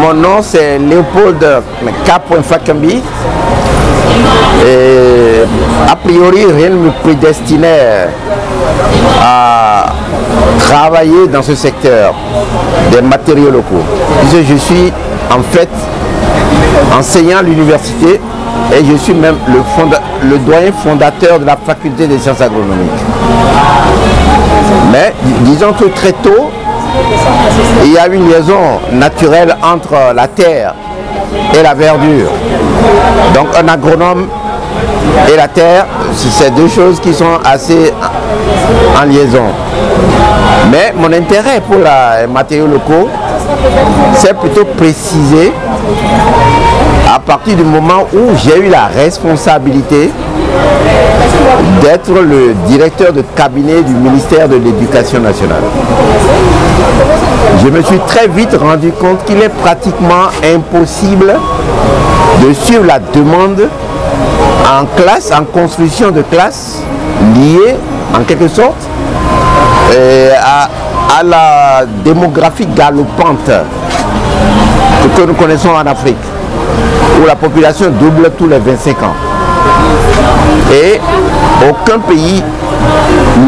Mon nom c'est Léopold K.Fakambi. Et a priori, rien ne me prédestinait à travailler dans ce secteur des matériaux locaux. Puisque je suis en fait enseignant à l'université et je suis même le doyen fondateur de la faculté des sciences agronomiques. Mais disons que très tôt, il y a une liaison naturelle entre la terre et la verdure. Donc un agronome et la terre, c'est deux choses qui sont assez en liaison. Mais mon intérêt pour les matériaux locaux, c'est plutôt précisé à partir du moment où j'ai eu la responsabilité d'être le directeur de cabinet du ministère de l'Éducation nationale. Je me suis très vite rendu compte qu'il est pratiquement impossible de suivre la demande en classe, en construction de classe, liée en quelque sorte à la démographie galopante que nous connaissons en Afrique, où la population double tous les 25 ans. Et aucun pays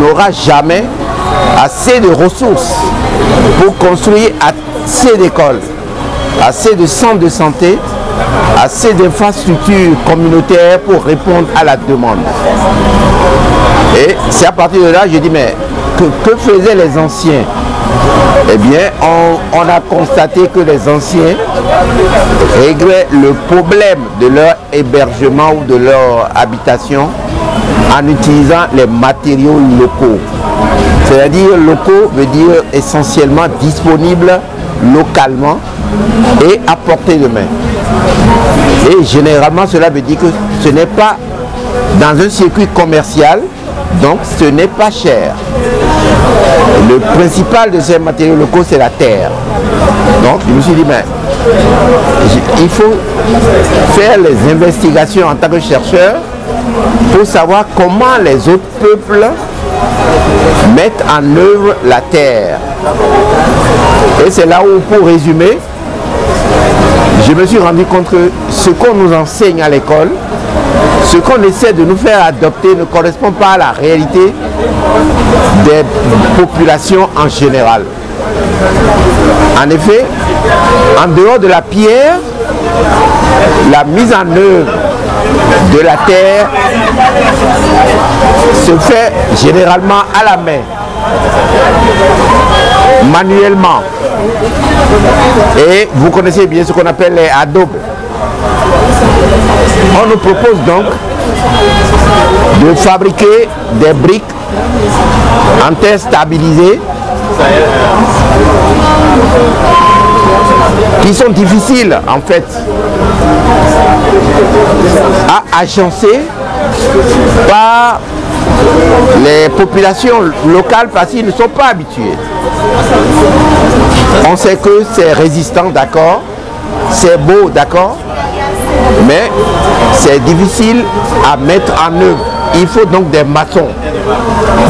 n'aura jamais assez de ressources pour construire assez d'écoles, assez de centres de santé, assez d'infrastructures communautaires pour répondre à la demande. Et c'est à partir de là que je dis, mais que faisaient les anciens? Eh bien, on a constaté que les anciens réglaient le problème de leur hébergement ou de leur habitation en utilisant les matériaux locaux. C'est-à-dire locaux veut dire essentiellement disponibles localement et à portée de main. Et généralement cela veut dire que ce n'est pas dans un circuit commercial, donc ce n'est pas cher. Le principal de ces matériaux locaux, c'est la terre. Donc je me suis dit, mais il faut faire les investigations en tant que chercheur pour savoir comment les autres peuples mettent en œuvre la terre. Et c'est là où, pour résumer, je me suis rendu compte que ce qu'on nous enseigne à l'école, ce qu'on essaie de nous faire adopter ne correspond pas à la réalité des populations en général. En effet, en dehors de la pierre, la mise en œuvre de la terre se fait généralement à la main, manuellement. Et vous connaissez bien ce qu'on appelle les adobes. On nous propose donc de fabriquer des briques en terre stabilisée qui sont difficiles en fait à agencer par les populations locales parce qu'ils ne sont pas habitués. On sait que c'est résistant, d'accord, c'est beau, d'accord, mais c'est difficile à mettre en œuvre. Il faut donc des maçons.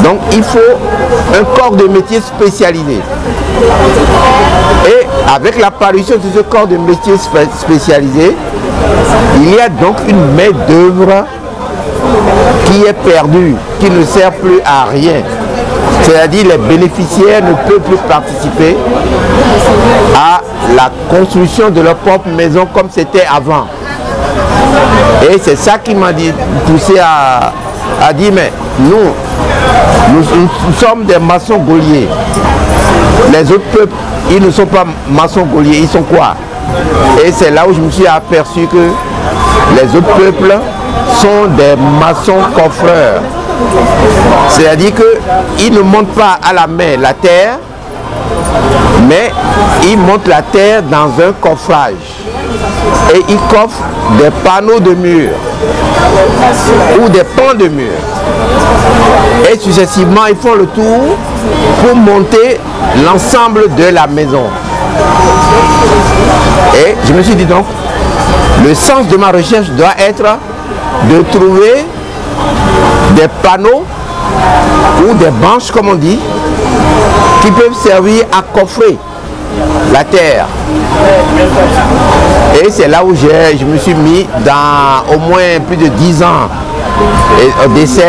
Donc il faut un corps de métier spécialisé. Et avec l'apparition de ce corps de métier spécialisé, il y a donc une main-d'œuvre qui est perdue, qui ne sert plus à rien. C'est-à-dire les bénéficiaires ne peuvent plus participer à la construction de leur propre maison comme c'était avant. Et c'est ça qui m'a poussé à dire, mais nous sommes des maçons gauliers. Les autres peuples, ils ne sont pas maçons gauliers, ils sont quoi? Et c'est là où je me suis aperçu que les autres peuples sont des maçons coffreurs. C'est-à-dire qu'ils ne montent pas à la main la terre, mais ils montent la terre dans un coffrage. Et ils coffrent des panneaux de mur ou des pans de mur. Et successivement, ils font le tour pour monter l'ensemble de la maison. Et je me suis dit donc, le sens de ma recherche doit être de trouver des panneaux ou des branches, comme on dit, qui peuvent servir à coffrer la terre. Et c'est là où je me suis mis dans au moins plus de 10 ans au dessert.